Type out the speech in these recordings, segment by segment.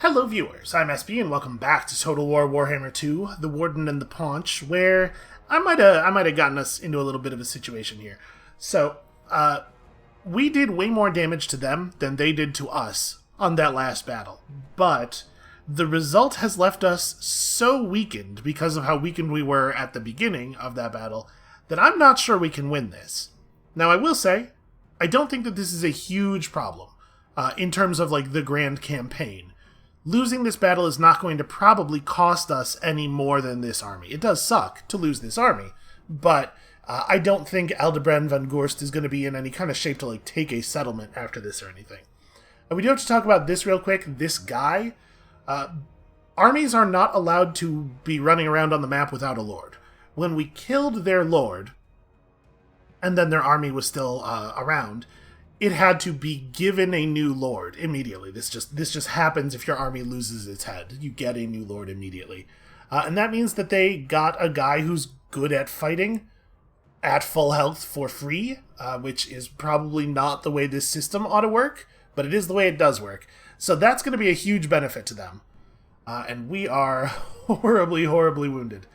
Hello viewers, I'm SB and welcome back to Total War Warhammer 2, The Warden and the Paunch, where I might have gotten us into a little bit of a situation here. So, we did way more damage to them than they did to us on that last battle, but the result has left us so weakened because of how weakened we were at the beginning of that battle that I'm not sure we can win this. Now, I will say, I don't think that this is a huge problem in terms of like the grand campaign. Losing this battle is not going to probably cost us any more than this army. It does suck to lose this army, but I don't think Aldebrecht van Gorst is going to be in any kind of shape to like take a settlement after this or anything. We do have to talk about this real quick. This guy, armies are not allowed to be running around on the map without a lord. When we killed their lord, and then their army was still around, it had to be given a new lord immediately. This just happens if your army loses its head. You get a new lord immediately. And that means that they got a guy who's good at fighting at full health for free, which is probably not the way this system ought to work, but it is the way it does work. So that's going to be a huge benefit to them. And we are horribly, horribly wounded.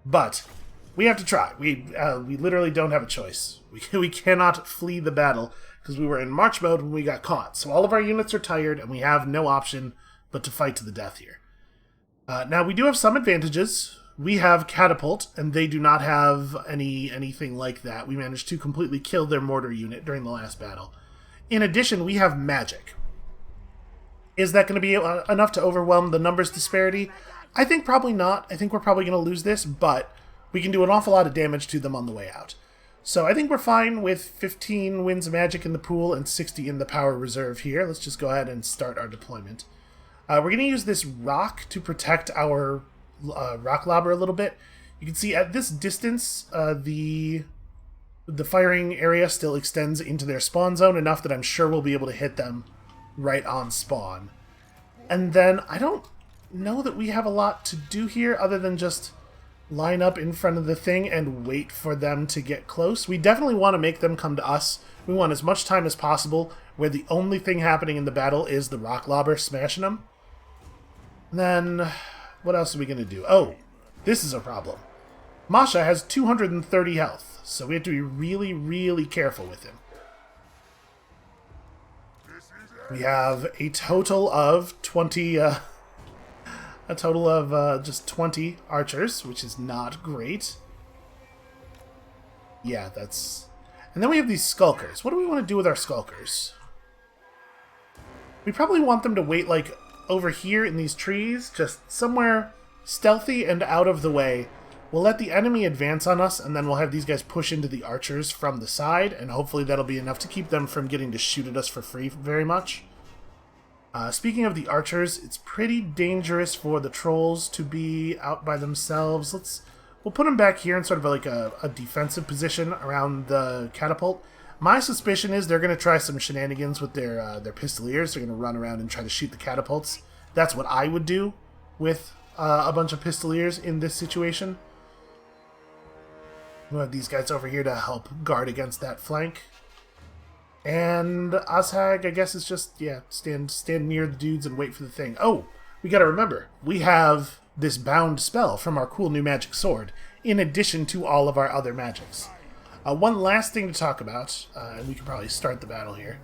But we have to try. We literally don't have a choice. We cannot flee the battle, because we were in march mode when we got caught. So all of our units are tired, and we have no option but to fight to the death here. Now, we do have some advantages. We have catapult, and they do not have anything like that. We managed to completely kill their mortar unit during the last battle. In addition, we have magic. Is that going to be enough to overwhelm the numbers disparity? I think probably not. I think we're probably going to lose this, but we can do an awful lot of damage to them on the way out. So I think we're fine with 15 winds of magic in the pool and 60 in the power reserve here. Let's just go ahead and start our deployment. We're going to use this rock to protect our rock lobber a little bit. You can see at this distance, the firing area still extends into their spawn zone enough that I'm sure we'll be able to hit them right on spawn. And then I don't know that we have a lot to do here other than just line up in front of the thing and wait for them to get close. We definitely want to make them come to us. We want as much time as possible where the only thing happening in the battle is the rock lobber smashing them. And then, what else are we going to do? Oh, this is a problem. Masha has 230 health, so we have to be really, really careful with him. We have a total of 20... just 20 archers, which is not great. Yeah, that's... And then we have these skulkers. What do we want to do with our skulkers? We probably want them to wait, like, over here in these trees, just somewhere stealthy and out of the way. We'll let the enemy advance on us, and then we'll have these guys push into the archers from the side, and hopefully that'll be enough to keep them from getting to shoot at us for free very much. Speaking of the archers, it's pretty dangerous for the trolls to be out by themselves. We'll put them back here in sort of like a defensive position around the catapult. My suspicion is they're going to try some shenanigans with their pistoliers. They're going to run around and try to shoot the catapults. That's what I would do with a bunch of pistoliers in this situation. We'll have these guys over here to help guard against that flank. And Ashag, I guess, is just, yeah, stand near the dudes and wait for the thing. Oh, we gotta remember, we have this bound spell from our cool new magic sword, in addition to all of our other magics. One last thing to talk about, and we can probably start the battle here.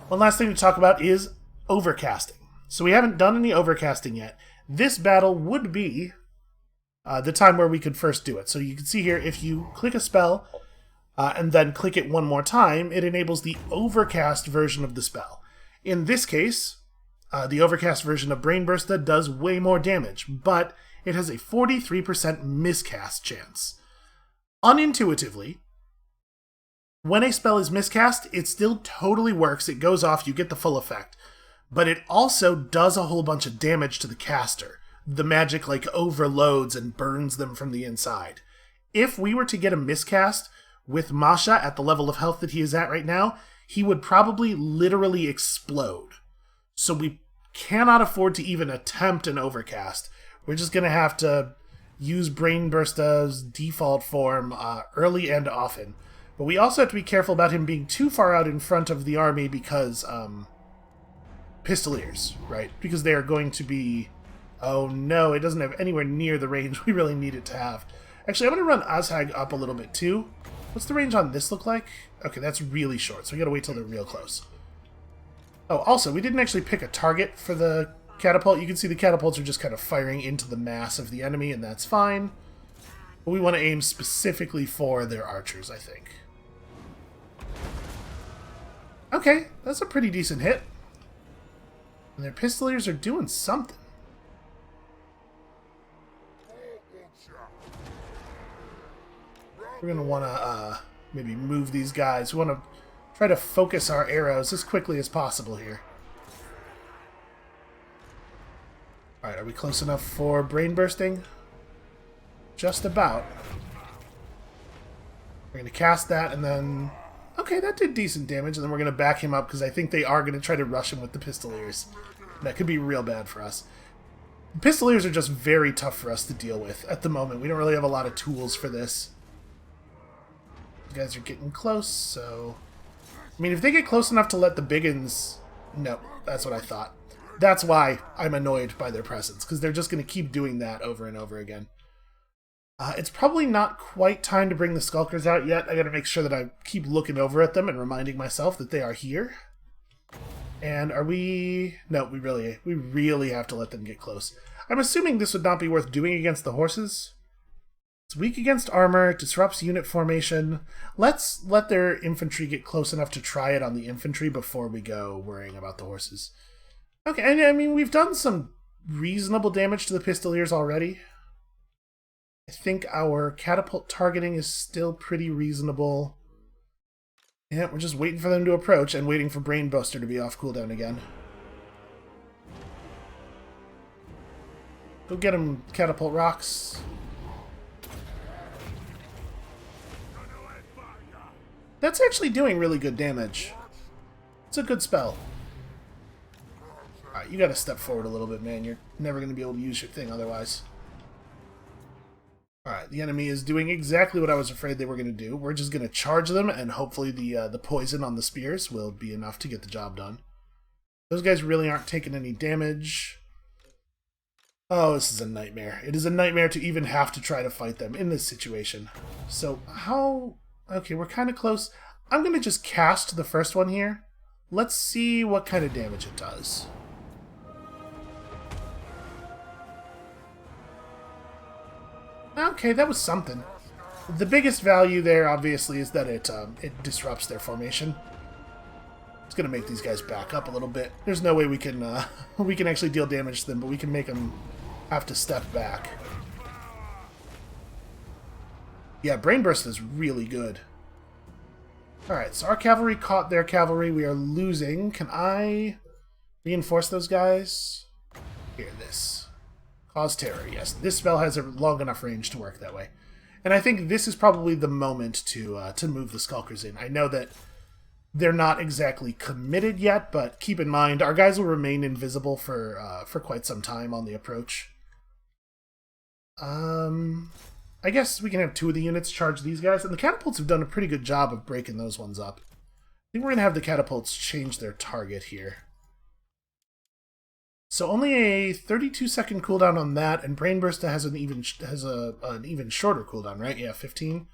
One last thing to talk about is overcasting. So we haven't done any overcasting yet. This battle would be the time where we could first do it. So you can see here, if you click a spell... and then click it one more time, it enables the overcast version of the spell. In this case, the overcast version of Brainburster does way more damage, but it has a 43% miscast chance. Unintuitively, when a spell is miscast, it still totally works, it goes off, you get the full effect. But it also does a whole bunch of damage to the caster. The magic like overloads and burns them from the inside. If we were to get a miscast with Masha at the level of health that he is at right now, he would probably literally explode. So we cannot afford to even attempt an overcast. We're just going to have to use Brainburster's default form early and often. But we also have to be careful about him being too far out in front of the army because Pistoliers, right? Because they are going to be... Oh no, it doesn't have anywhere near the range we really need it to have. Actually, I'm going to run Azhag up a little bit too. What's the range on this look like? Okay, that's really short, so we gotta wait till they're real close. Oh, also, we didn't actually pick a target for the catapult. You can see the catapults are just kind of firing into the mass of the enemy, and that's fine. But we want to aim specifically for their archers, I think. Okay, that's a pretty decent hit. And their pistoliers are doing something. We're going to want to maybe move these guys. We want to try to focus our arrows as quickly as possible here. Alright, are we close enough for brain bursting? Just about. We're going to cast that and then... Okay, that did decent damage, and then we're going to back him up because I think they are going to try to rush him with the pistoliers. That could be real bad for us. The pistoliers are just very tough for us to deal with at the moment. We don't really have a lot of tools for this. These guys are getting close, so... I mean, if they get close enough to let the biggins... No, that's what I thought. That's why I'm annoyed by their presence, because they're just going to keep doing that over and over again. It's probably not quite time to bring the Skulkers out yet. I gotta make sure that I keep looking over at them and reminding myself that they are here. And are we... No, we really have to let them get close. I'm assuming this would not be worth doing against the horses. It's weak against armor, disrupts unit formation. Let's let their infantry get close enough to try it on the infantry before we go worrying about the horses. Okay, and I mean, we've done some reasonable damage to the pistoliers already. I think our catapult targeting is still pretty reasonable. Yeah, we're just waiting for them to approach and waiting for Brain Buster to be off cooldown again. Go get him, catapult rocks. That's actually doing really good damage. It's a good spell. Alright, you gotta step forward a little bit, man. You're never gonna be able to use your thing otherwise. Alright, the enemy is doing exactly what I was afraid they were going to do. We're just going to charge them, and hopefully the poison on the spears will be enough to get the job done. Those guys really aren't taking any damage. Oh, this is a nightmare. It is a nightmare to even have to try to fight them in this situation. So, how... Okay, we're kind of close. I'm going to just cast the first one here. Let's see what kind of damage it does. Okay, that was something. The biggest value there, obviously, is that it disrupts their formation. It's going to make these guys back up a little bit. There's no way we can actually deal damage to them, but we can make them have to step back. Yeah, Brain Burst is really good. Alright, so our cavalry caught their cavalry. We are losing. Can I reinforce those guys? Here, this. Cause terror, yes. This spell has a long enough range to work that way. And I think this is probably the moment to move the Skulkers in. I know that they're not exactly committed yet, but keep in mind, our guys will remain invisible for quite some time on the approach. I guess we can have 2 of the units charge these guys, and the catapults have done a pretty good job of breaking those ones up. I think we're going to have the catapults change their target here. So only a 32-second cooldown on that, and Brain Bursta has an even shorter cooldown, right? Yeah, 15.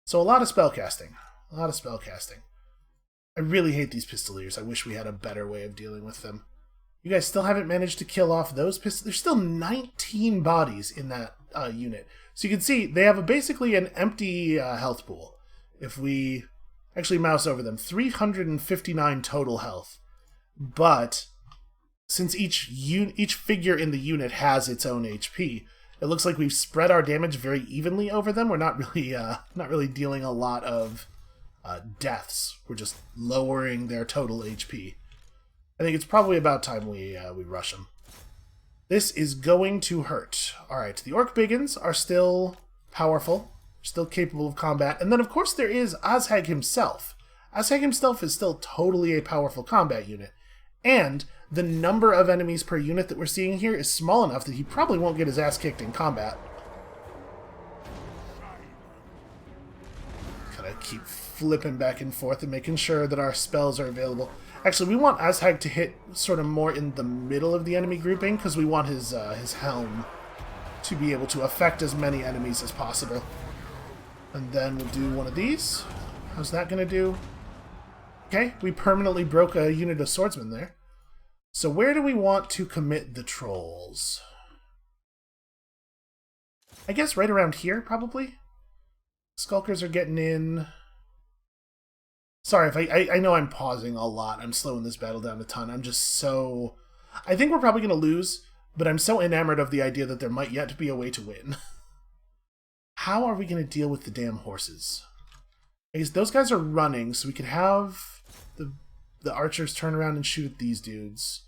So a lot of spellcasting. A lot of spellcasting. I really hate these pistoliers. I wish we had a better way of dealing with them. You guys still haven't managed to kill off those pistols. There's still 19 bodies in that unit. So you can see they have basically an empty health pool. If we actually mouse over them, 359 total health. But since each figure in the unit has its own HP, it looks like we've spread our damage very evenly over them. We're not really dealing a lot of deaths. We're just lowering their total HP. I think it's probably about time we rush them. This is going to hurt. Alright, the Orc Biggins are still powerful, still capable of combat. And then, of course, there is Azhag himself. Azhag himself is still totally a powerful combat unit. And the number of enemies per unit that we're seeing here is small enough that he probably won't get his ass kicked in combat. Gotta keep flipping back and forth and making sure that our spells are available. Actually, we want Azhag to hit sort of more in the middle of the enemy grouping, because we want his helm to be able to affect as many enemies as possible. And then we'll do one of these. How's that going to do? Okay, we permanently broke a unit of swordsmen there. So where do we want to commit the trolls? I guess right around here, probably? Skulkers are getting in. Sorry if I know I'm pausing a lot. I'm slowing this battle down a ton. I'm just so... I think we're probably going to lose, but I'm so enamored of the idea that there might yet be a way to win. How are we going to deal with the damn horses? I guess those guys are running, so we could have the archers turn around and shoot at these dudes.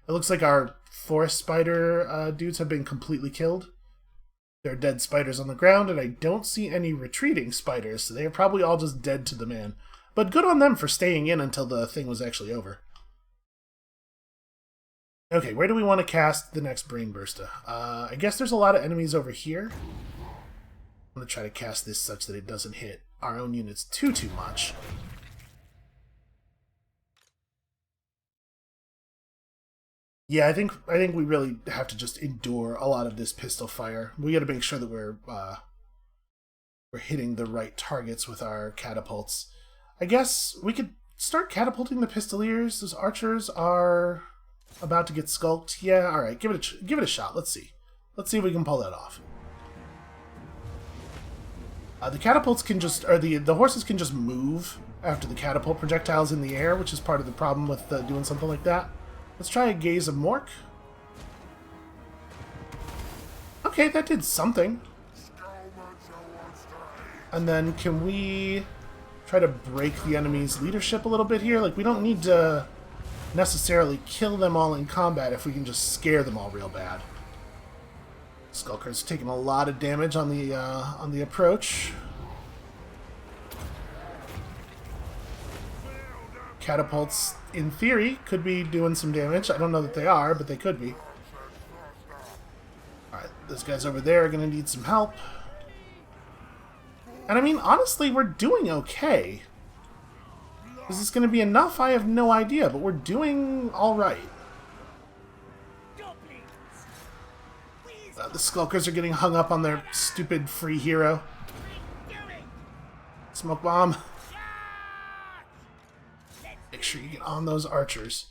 It looks like our forest spider dudes have been completely killed. There are dead spiders on the ground, and I don't see any retreating spiders, so they are probably all just dead to the man. But good on them for staying in until the thing was actually over. Okay, where do we want to cast the next Brain Burster? I guess there's a lot of enemies over here. I'm going to try to cast this such that it doesn't hit our own units too much. Yeah, I think we really have to just endure a lot of this pistol fire. We got to make sure that we're hitting the right targets with our catapults. I guess we could start catapulting the pistoliers. Those archers are about to get skulked. Yeah, all right, give it a shot. Let's see if we can pull that off. The catapults can just, or the horses can just move after the catapult projectile's in the air, which is part of the problem with doing something like that. Let's try a Gaze of Mork. Okay, that did something. And then can we try to break the enemy's leadership a little bit here? Like, we don't need to necessarily kill them all in combat if we can just scare them all real bad. Skulker's taking a lot of damage on the approach. Catapults, in theory, could be doing some damage. I don't know that they are, but they could be. Alright, those guys over there are going to need some help. And I mean, honestly, we're doing okay. Is this going to be enough? I have no idea, but we're doing alright. The Skulkers are getting hung up on their stupid free hero. Smoke bomb. Make sure you get on those archers.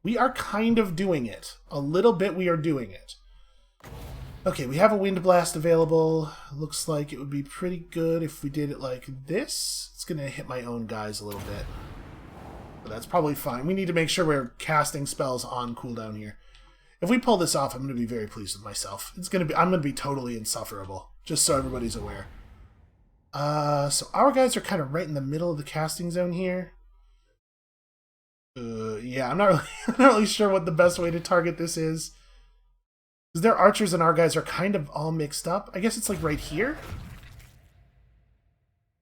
We are kind of doing it. A little bit we are doing it. Okay, we have a wind blast available. Looks like it would be pretty good if we did it like this. It's going to hit my own guys a little bit. But that's probably fine. We need to make sure we're casting spells on cooldown here. If we pull this off, I'm going to be very pleased with myself. I'm going to be totally insufferable, just so everybody's aware. So our guys are kind of right in the middle of the casting zone here. Yeah, I'm not really sure what the best way to target this is. Because their archers and our guys are kind of all mixed up. I guess it's like right here.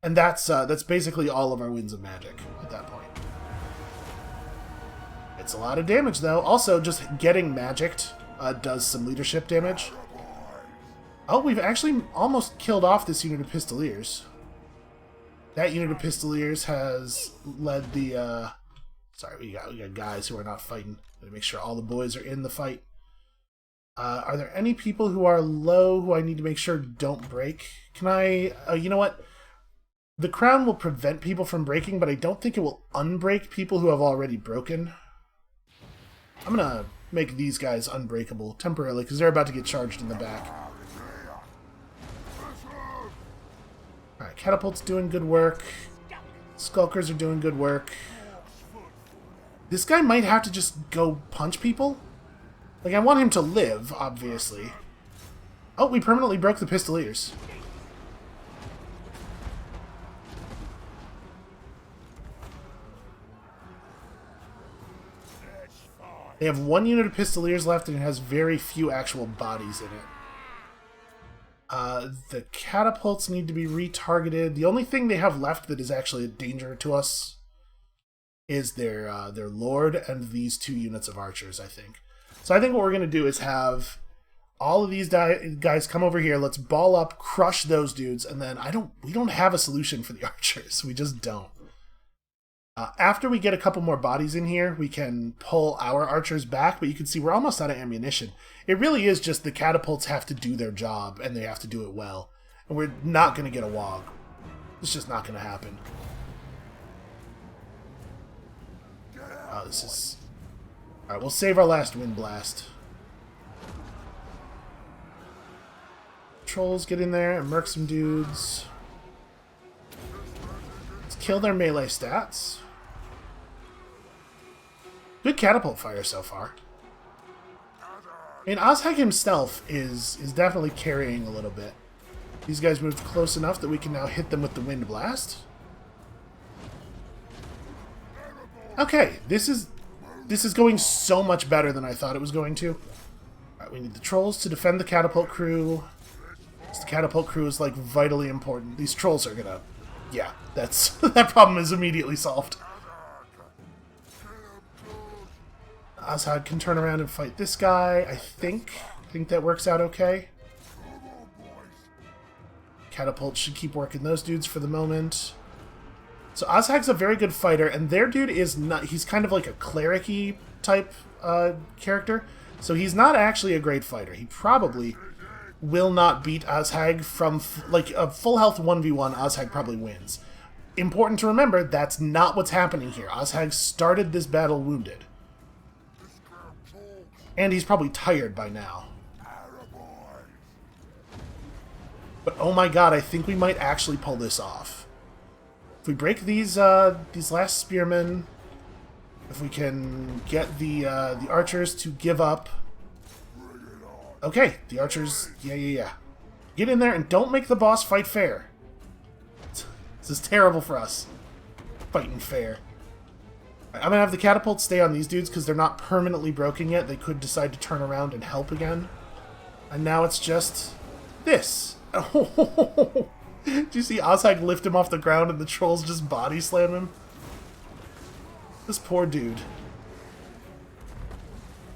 And that's basically all of our winds of magic at that point. It's a lot of damage, though. Also, just getting magicked does some leadership damage. Oh, we've actually almost killed off this unit of pistoliers. That unit of pistoliers has led the... Sorry, we got guys who are not fighting. Gotta make sure all the boys are in the fight. Are there any people who are low who I need to make sure don't break? Can I... you know what? The crown will prevent people from breaking, but I don't think it will unbreak people who have already broken. I'm gonna make these guys unbreakable temporarily because they're about to get charged in the back. Alright, catapult's doing good work. Skulkers are doing good work. This guy might have to just go punch people. Like, I want him to live, obviously. Oh, we permanently broke the pistoliers. They have one unit of pistoliers left, and it has very few actual bodies in it. The catapults need to be retargeted. The only thing they have left that is actually a danger to us is their lord and these two units of archers, I think. So I think what we're going to do is have all of these guys come over here. Let's ball up, crush those dudes, and then we don't have a solution for the archers. We just don't. After we get a couple more bodies in here, we can pull our archers back, but you can see we're almost out of ammunition. It really is just the catapults have to do their job, and they have to do it well. And we're not going to get a wog. It's just not going to happen. This is... Alright, we'll save our last wind blast. Trolls get in there and murk some dudes. Let's kill their melee stats. Good catapult fire so far. I mean, Ozhag himself is definitely carrying a little bit. These guys moved close enough that we can now hit them with the wind blast. Okay, this is going so much better than I thought it was going to. Alright, we need the trolls to defend the catapult crew. The catapult crew is, like, vitally important. These trolls are gonna... Yeah, that's... that problem is immediately solved. Ozhag can turn around and fight this guy, I think. I think that works out okay. Catapult should keep working those dudes for the moment. So Ozhag's a very good fighter, and their dude is not... He's kind of like a cleric-y type character. So he's not actually a great fighter. He probably will not beat Ozhag from... Like, a full health 1v1, Ozhag probably wins. Important to remember, that's not what's happening here. Ozhag started this battle wounded. And he's probably tired by now. But oh my god, I think we might actually pull this off. If we break these last spearmen, if we can get the archers to give up. Okay, the archers, yeah. Get in there and don't make the boss fight fair. This is terrible for us. Fighting fair. I'm going to have the catapults stay on these dudes because they're not permanently broken yet. They could decide to turn around and help again. And now it's just this. Oh, do you see Ozhag lift him off the ground and the trolls just body slam him? This poor dude.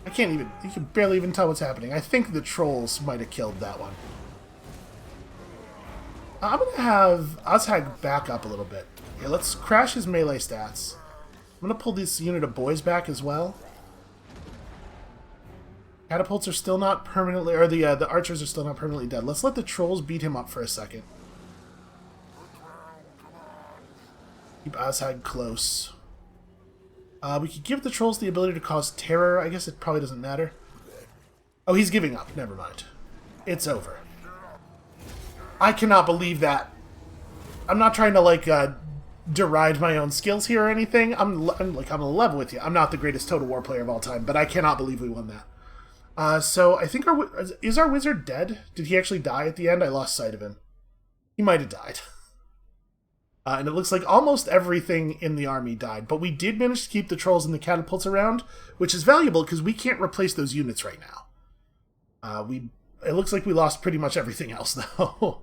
I can't even... You can barely even tell what's happening. I think the trolls might have killed that one. I'm going to have Ozhag back up a little bit. Yeah, let's crash his melee stats. I'm going to pull this unit of boys back as well. Catapults are still not permanently... Or the archers are still not permanently dead. Let's let the trolls beat him up for a second. Keep Ozhag close. We could give the trolls the ability to cause terror. I guess it probably doesn't matter. Oh, he's giving up. Never mind. It's over. I cannot believe that. I'm not trying to, like, deride my own skills here or anything. I'm on a level with you. I'm not the greatest Total War player of all time, but I cannot believe we won that. So I think is our wizard dead? Did he actually die at the end? I lost sight of him. He might have died. And it looks like almost everything in the army died. But we did manage to keep the trolls and the catapults around, which is valuable because we can't replace those units right now. It looks like we lost pretty much everything else, though.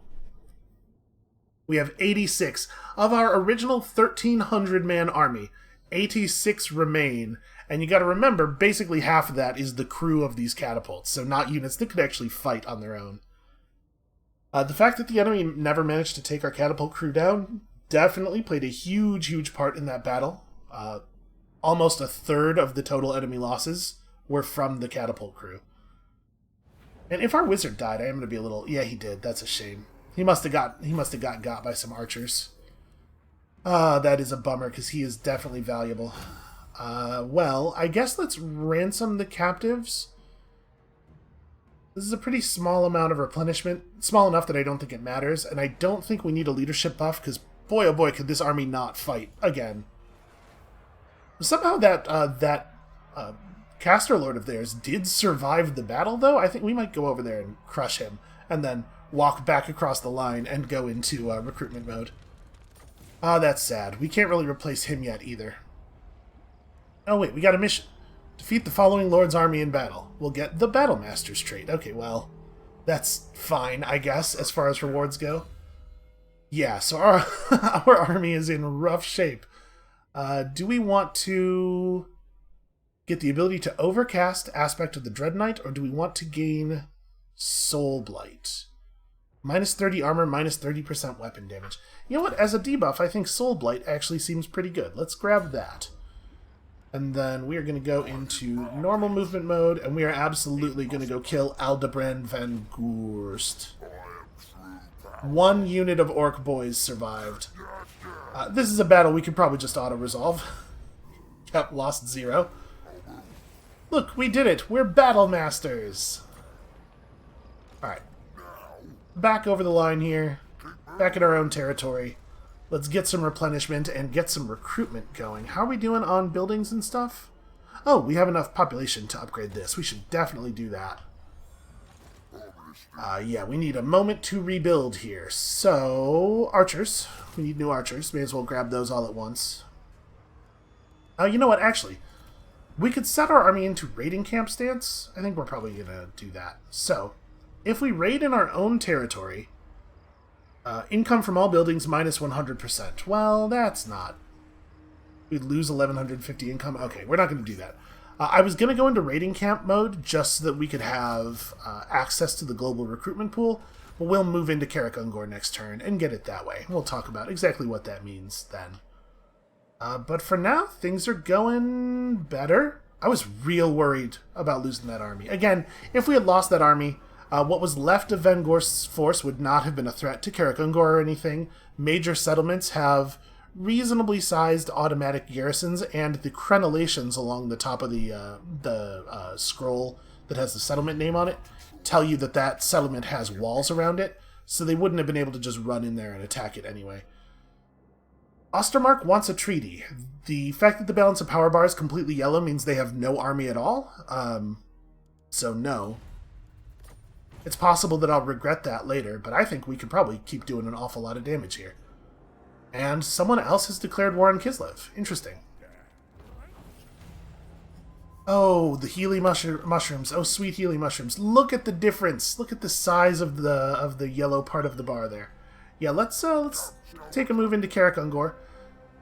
We have 86. Of our original 1,300-man army, 86 remain. And you gotta remember, basically half of that is the crew of these catapults, so not units that could actually fight on their own. The fact that the enemy never managed to take our catapult crew down definitely played a huge part in that battle. Almost a third of the total enemy losses were from the catapult crew. And if our wizard died, I am gonna be a little... Yeah, he did. That's a shame. He must have got by some archers. That is a bummer, because he is definitely valuable. Well, I guess let's ransom the captives. This is a pretty small amount of replenishment. Small enough that I don't think it matters, and I don't think we need a leadership buff, because boy oh boy could this army not fight again. Somehow that caster lord of theirs did survive the battle, though. I think we might go over there and crush him, and then walk back across the line and go into recruitment mode. That's sad. We can't really replace him yet, either. Oh, wait, we got a mission. Defeat the following lord's army in battle. We'll get the Battle Master's trait. Okay, well, that's fine, I guess, as far as rewards go. Yeah, so our army is in rough shape. Do we want to get the ability to overcast Aspect of the Dread Knight, or do we want to gain Soul Blight? Minus 30 armor, minus 30% weapon damage. You know what? As a debuff, I think Soul Blight actually seems pretty good. Let's grab that. And then we are going to go into normal movement mode, and we are absolutely going to go kill Aldebrand van Goorst. 1 unit of Orc boys survived. This is a battle we could probably just auto-resolve. Yep, lost 0. Look, we did it! We're Battle Masters! Alright. Back over the line here. Back in our own territory. Let's get some replenishment and get some recruitment going. How are we doing on buildings and stuff? Oh, we have enough population to upgrade this. We should definitely do that. Yeah, we need a moment to rebuild here. So, archers. We need new archers. May as well grab those all at once. You know what, actually. We could set our army into raiding camp stance. I think we're probably going to do that. So, if we raid in our own territory, income from all buildings minus 100%. Well, that's not... We'd lose 1,150 income. Okay, we're not going to do that. I was going to go into raiding camp mode just so that we could have access to the global recruitment pool, but we'll move into Karakungor next turn and get it that way. We'll talk about exactly what that means then. But for now, things are going better. I was real worried about losing that army. Again, if we had lost that army, what was left of Van Gorst's force would not have been a threat to Karakungor or anything. Major settlements have reasonably sized automatic garrisons, and the crenellations along the top of the scroll that has the settlement name on it tell you that that settlement has walls around it, so they wouldn't have been able to just run in there and attack it anyway. Ostermark wants a treaty. The fact that the balance of power bar is completely yellow means they have no army at all, so no. It's possible that I'll regret that later, but I think we could probably keep doing an awful lot of damage here. And someone else has declared war on Kislev. Interesting. Oh, the Healy mushrooms. Oh, sweet Healy mushrooms. Look at the difference. Look at the size of the yellow part of the bar there. Yeah, let's take a move into Karakungor.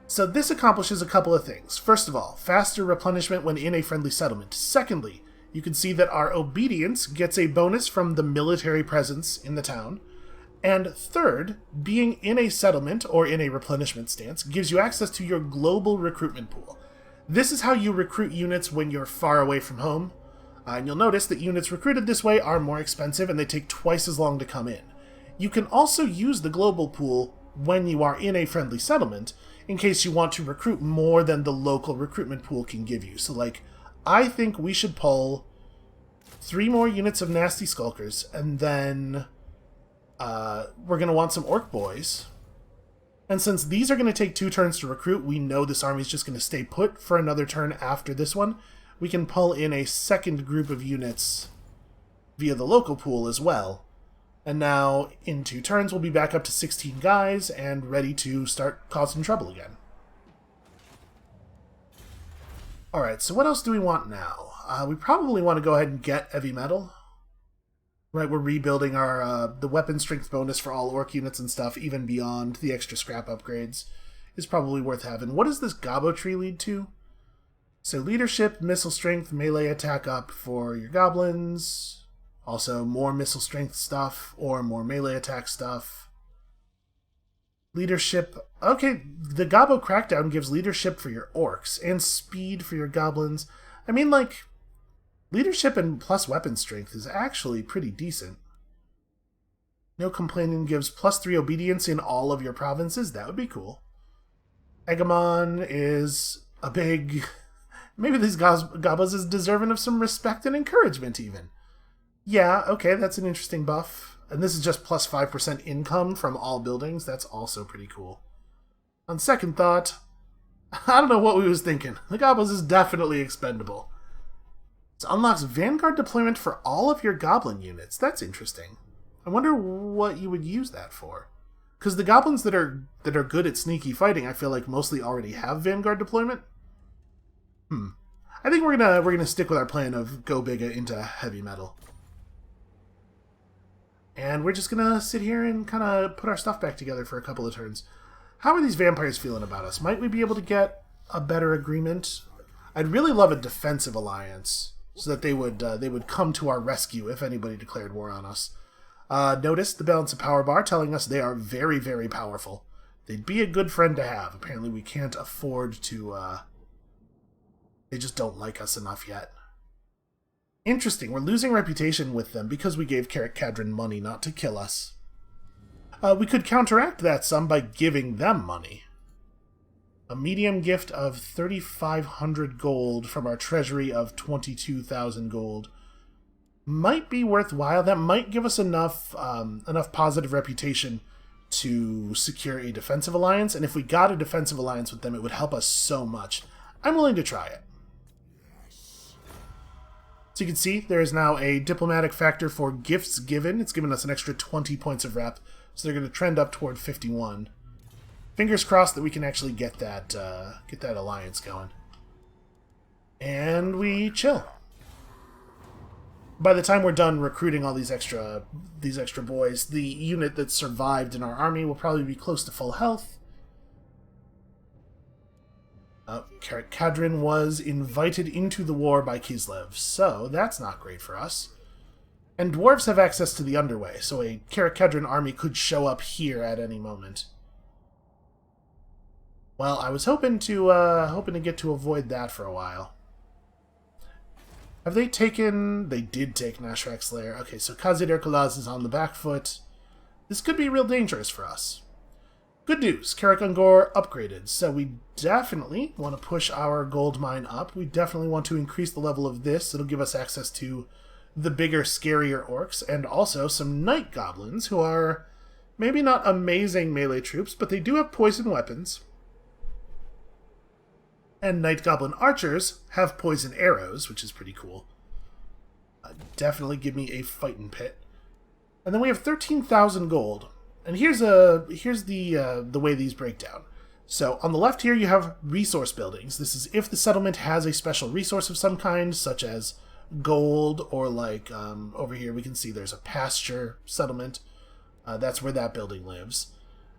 So this accomplishes a couple of things. First of all, faster replenishment when in a friendly settlement. Secondly, you can see that our obedience gets a bonus from the military presence in the town. And third, being in a settlement or in a replenishment stance gives you access to your global recruitment pool. This is how you recruit units when you're far away from home. And you'll notice that units recruited this way are more expensive and they take twice as long to come in. You can also use the global pool when you are in a friendly settlement in case you want to recruit more than the local recruitment pool can give you. So, like, I think we should pull 3 more units of Nasty Skulkers, and then we're going to want some Orc Boys. And since these are going to take 2 turns to recruit, we know this army is just going to stay put for another turn after this one. We can pull in a second group of units via the local pool as well. And now, in 2 turns, we'll be back up to 16 guys and ready to start causing trouble again. Alright, so what else do we want now? We probably want to go ahead and get heavy metal. Right, we're rebuilding our the weapon strength bonus for all orc units and stuff, even beyond the extra scrap upgrades, is probably worth having. What does this Gobbo tree lead to? So leadership, missile strength, melee attack up for your goblins. Also more missile strength stuff or more melee attack stuff. Leadership. Okay, the Gobbo crackdown gives leadership for your orcs and speed for your goblins. I mean, like, leadership and plus weapon strength is actually pretty decent. No Complaining gives +3 obedience in all of your provinces. That would be cool. Egamon is a big... Maybe these Gobbos is deserving of some respect and encouragement, even. Yeah, okay, that's an interesting buff. And this is just +5% income from all buildings. That's also pretty cool. On second thought, I don't know what we was thinking. The Gobbos is definitely expendable. It unlocks Vanguard deployment for all of your Goblin units. That's interesting. I wonder what you would use that for. Because the Goblins that are good at sneaky fighting, I feel like mostly already have Vanguard deployment. I think we're gonna stick with our plan of go big into heavy metal. And we're just gonna sit here and kind of put our stuff back together for a couple of turns. How are these vampires feeling about us? Might we be able to get a better agreement? I'd really love a defensive alliance, so that they would come to our rescue if anybody declared war on us. Notice the balance of power bar telling us they are very, very powerful. They'd be a good friend to have. Apparently we can't afford to... They just don't like us enough yet. Interesting, we're losing reputation with them because we gave Carrot Cadron money not to kill us. We could counteract that some by giving them money. A medium gift of 3,500 gold from our treasury of 22,000 gold might be worthwhile. That might give us enough positive reputation to secure a defensive alliance, and if we got a defensive alliance with them, it would help us so much. I'm willing to try it. So you can see there is now a diplomatic factor for gifts given. It's given us an extra 20 points of rep, so they're going to trend up toward 51. Fingers crossed that we can actually get that alliance going. And we chill. By the time we're done recruiting all these extra boys, the unit that survived in our army will probably be close to full health. Carrot Cadron was invited into the war by Kislev, so that's not great for us. And dwarves have access to the underway, so a Carrot Cadron army could show up here at any moment. Well, I was hoping to get to avoid that for a while. Have they taken... They did take Nashrak's Lair. Okay, so Khazid Erkolaz is on the back foot. This could be real dangerous for us. Good news, Karak Ungor upgraded, so we definitely want to push our gold mine up. We definitely want to increase the level of this. It'll give us access to the bigger, scarier orcs, and also some night goblins, who are maybe not amazing melee troops, but they do have poison weapons. And night goblin archers have poison arrows, which is pretty cool. Definitely give me a fighting pit. And then we have 13,000 gold. And here's the way these break down. So on the left here you have resource buildings. This is if the settlement has a special resource of some kind, such as gold, or like over here we can see there's a pasture settlement. That's where that building lives.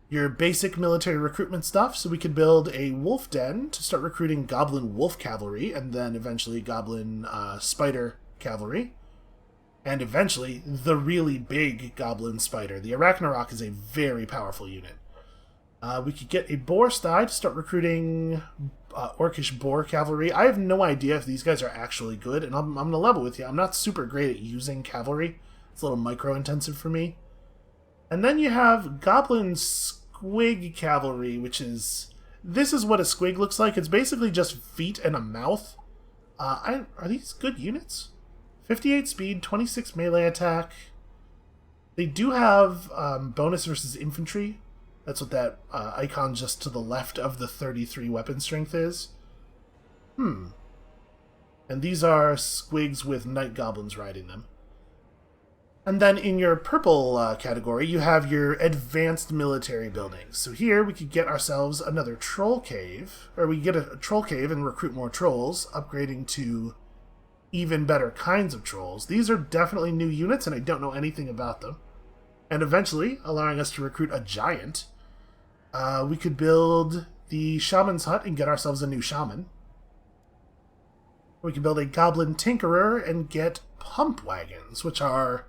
Your basic military recruitment stuff, so we could build a wolf den to start recruiting goblin wolf cavalry, and then eventually goblin spider cavalry. And eventually, the really big goblin spider. The Arachnarok is a very powerful unit. We could get a boar sty to start recruiting orcish boar cavalry. I have no idea if these guys are actually good, and I'm going to level with you. I'm not super great at using cavalry. It's a little micro-intensive for me. And then you have goblin squig cavalry, which is... This is what a squig looks like. It's basically just feet and a mouth. Are these good units? 58 speed, 26 melee attack. They do have bonus versus infantry. That's what that icon just to the left of the 33 weapon strength is. And these are squigs with night goblins riding them. And then in your purple category, you have your advanced military buildings. So here we could get ourselves another troll cave, or we get a troll cave and recruit more trolls, upgrading to even better kinds of trolls. These are definitely new units, and I don't know anything about them. And eventually, allowing us to recruit a giant, we could build the shaman's hut and get ourselves a new shaman. We can build a goblin tinkerer and get pump wagons, which are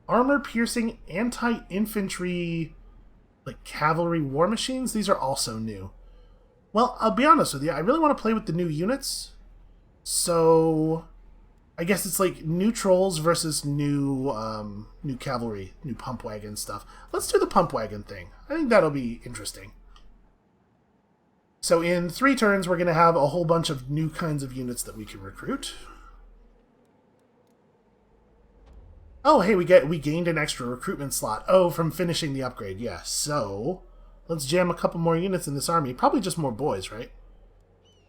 armor-piercing anti-infantry, like cavalry war machines. These are also new. Well, I'll be honest with you, I really want to play with the new units, so I guess it's like new trolls versus new cavalry, new pump wagon stuff. Let's do the pump wagon thing. I think that'll be interesting. So in 3 turns, we're going to have a whole bunch of new kinds of units that we can recruit. Oh, hey, we gained an extra recruitment slot. Oh, from finishing the upgrade, yes. Yeah. So let's jam a couple more units in this army. Probably just more boys, right?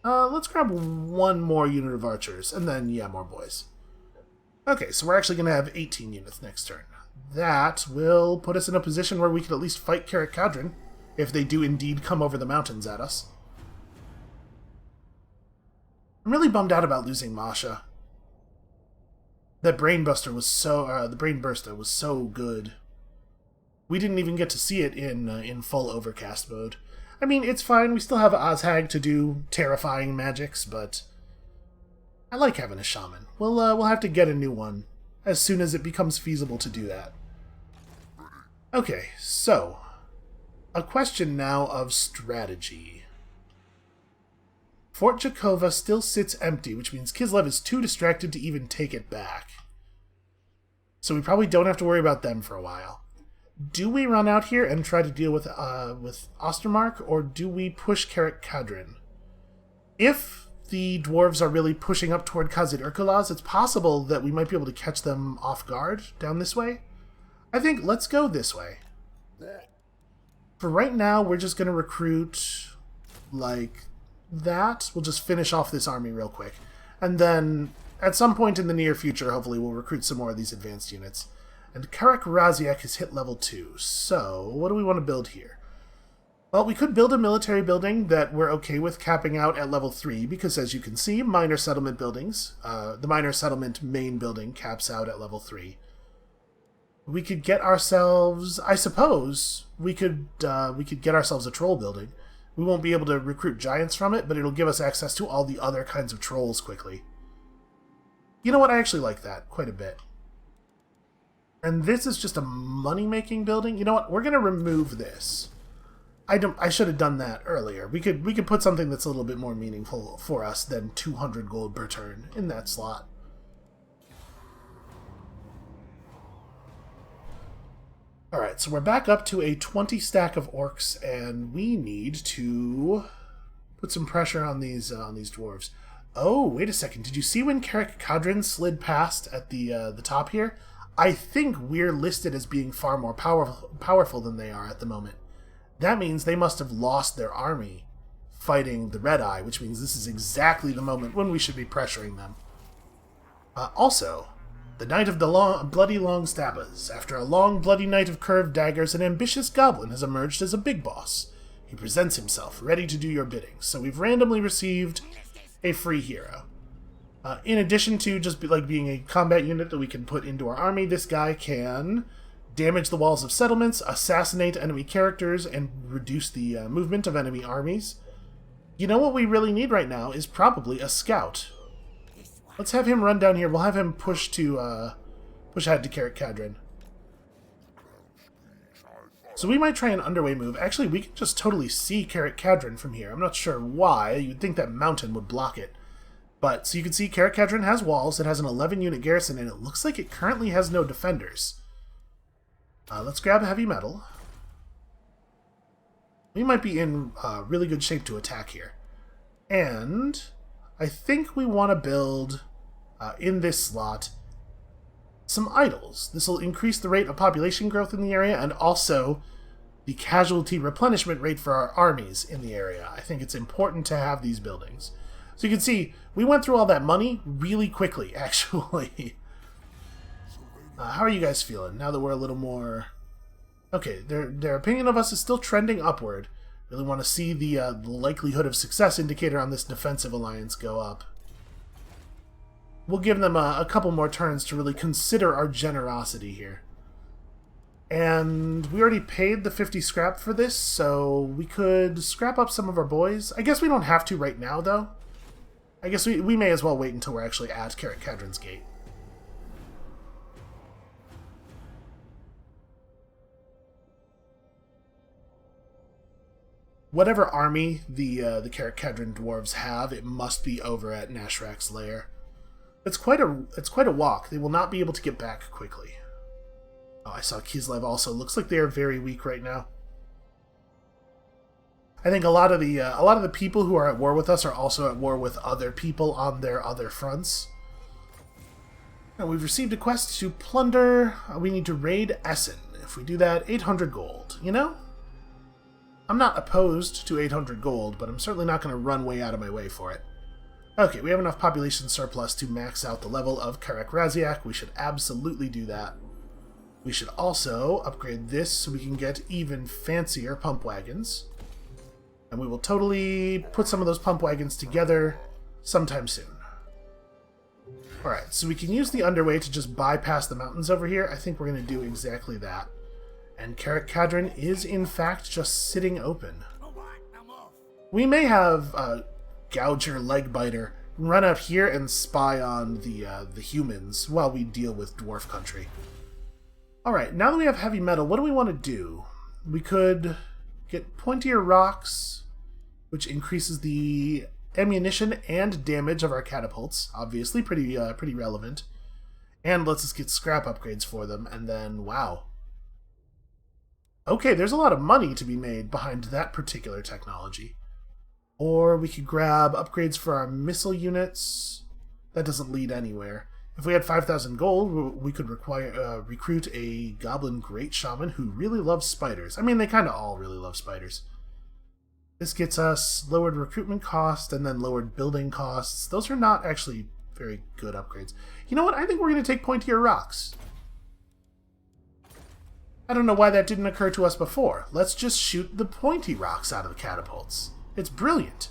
Let's grab 1 more unit of archers, and then, yeah, more boys. Okay, so we're actually going to have 18 units next turn. That will put us in a position where we can at least fight Carrot Cadron, if they do indeed come over the mountains at us. I'm really bummed out about losing Masha. That Brainbuster was so... the Brainburster was so good. We didn't even get to see it in full Overcast mode. I mean, it's fine. We still have Ozhag to do terrifying magics, but I like having a shaman. We'll have to get a new one as soon as it becomes feasible to do that. Okay, so a question now of strategy. Fort Jakova still sits empty, which means Kislev is too distracted to even take it back. So we probably don't have to worry about them for a while. Do we run out here and try to deal with Ostermark, or do we push Karak Kadrin? If the dwarves are really pushing up toward Kazid Urkulaz, it's possible that we might be able to catch them off guard down this way. I think let's go this way. For right now, we're just going to recruit like that. We'll just finish off this army real quick. And then at some point in the near future, hopefully we'll recruit some more of these advanced units. And Karak Raziak has hit level 2. So what do we want to build here? Well, we could build a military building that we're okay with capping out at level 3, because as you can see, minor settlement buildings, the minor settlement main building caps out at level 3. We could get ourselves, I suppose, we could get ourselves a troll building. We won't be able to recruit giants from it, but it'll give us access to all the other kinds of trolls quickly. You know what? I actually like that quite a bit. And this is just a money-making building. You know what? We're going to remove this. I should have done that earlier. We could put something that's a little bit more meaningful for us than 200 gold per turn in that slot. Alright, so we're back up to a 20 stack of orcs, and we need to put some pressure on these dwarves. Oh, wait a second. Did you see when Karak Kadrin slid past at the top here? I think we're listed as being far more powerful than they are at the moment. That means they must have lost their army fighting the Red Eye, which means this is exactly the moment when we should be pressuring them. Also, the Knight of the Bloody Long Stabbers. After a long, bloody night of curved daggers, an ambitious goblin has emerged as a big boss. He presents himself, ready to do your bidding. So we've randomly received a free hero. In addition to just being a combat unit that we can put into our army, this guy can damage the walls of settlements, assassinate enemy characters, and reduce the movement of enemy armies. You know what we really need right now is probably a scout. Let's have him run down here. We'll have him push ahead to Karak Kadrin. So we might try an underway move. Actually, we can just totally see Karak Kadrin from here. I'm not sure why. You'd think that mountain would block it. But, so you can see Karak Kadrin has walls. It has an 11-unit garrison, and it looks like it currently has no defenders. Let's grab a heavy metal. We might be in really good shape to attack here. And I think we want to build, in this slot, some idols. This will increase the rate of population growth in the area and also the casualty replenishment rate for our armies in the area. I think it's important to have these buildings. So you can see, we went through all that money really quickly, actually. How are you guys feeling now that we're a little more... Okay, their opinion of us is still trending upward. Really want to see the likelihood of success indicator on this defensive alliance go up. We'll give them a couple more turns to really consider our generosity here. And we already paid the 50 scrap for this, so we could scrap up some of our boys. I guess we don't have to right now, though. I guess we may as well wait until we're actually at Karak Kadrin's gate. Whatever army the Karak Kadrin dwarves have, it must be over at Nashrak's lair. It's quite a walk. They will not be able to get back quickly. Oh, I saw Kislev also. Looks like they are very weak right now. I think a lot of the people who are at war with us are also at war with other people on their other fronts. Now we've received a quest to plunder. We need to raid Essen. If we do that, 800 gold. You know? I'm not opposed to 800 gold, but I'm certainly not going to run way out of my way for it. Okay, we have enough population surplus to max out the level of Karak Raziak. We should absolutely do that. We should also upgrade this so we can get even fancier pump wagons. And we will totally put some of those pump wagons together sometime soon. Alright, so we can use the underway to just bypass the mountains over here. I think we're going to do exactly that. And Karak Kadrin is, in fact, just sitting open. We may have Gouger Legbiter run out here and spy on the humans while we deal with Dwarf Country. Alright, now that we have heavy metal, what do we want to do? We could get pointier rocks, which increases the ammunition and damage of our catapults. Obviously, pretty relevant. And lets us get scrap upgrades for them, and then, wow. Okay, there's a lot of money to be made behind that particular technology. Or we could grab upgrades for our missile units. That doesn't lead anywhere. If we had 5,000 gold, we could recruit a Goblin Great Shaman who really loves spiders. I mean, they kind of all really love spiders. This gets us lowered recruitment cost and then lowered building costs. Those are not actually very good upgrades. You know what? I think we're going to take pointier rocks. I don't know why that didn't occur to us before. Let's just shoot the pointy rocks out of the catapults. It's brilliant.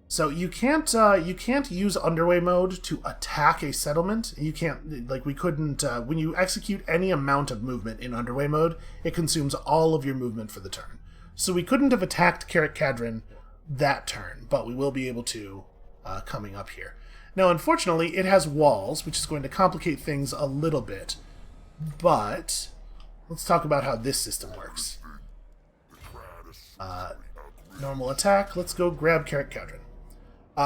So you can't use underway mode to attack a settlement. You can't, like, we couldn't, when you execute any amount of movement in underway mode, it consumes all of your movement for the turn. So we couldn't have attacked Carrot Cadron that turn, but we will be able to coming up here. Now, unfortunately, it has walls, which is going to complicate things a little bit, but let's talk about how this system works. Normal attack, let's go grab Carrot Cadron.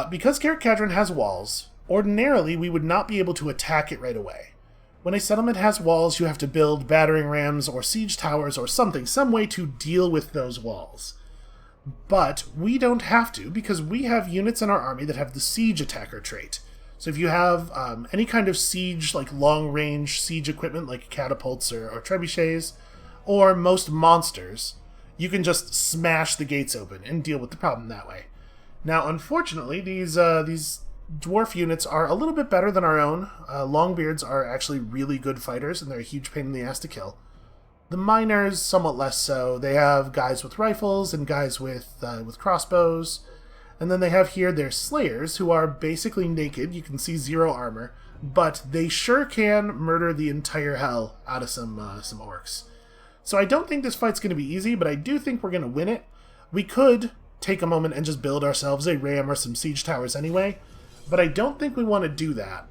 Because Carrot Cadron has walls, ordinarily we would not be able to attack it right away. When a settlement has walls, you have to build battering rams or siege towers or something, some way to deal with those walls. But we don't have to, because we have units in our army that have the siege attacker trait. So if you have any kind of siege, like long-range siege equipment, like catapults or trebuchets, or most monsters, you can just smash the gates open and deal with the problem that way. Now, unfortunately, these dwarf units are a little bit better than our own. Longbeards are actually really good fighters, and they're a huge pain in the ass to kill. The miners, somewhat less so. They have guys with rifles and guys with crossbows. And then they have here their slayers, who are basically naked. You can see 0 armor, but they sure can murder the entire hell out of some orcs. So I don't think this fight's going to be easy, but I do think we're going to win it. We could take a moment and just build ourselves a ram or some siege towers anyway, but I don't think we want to do that,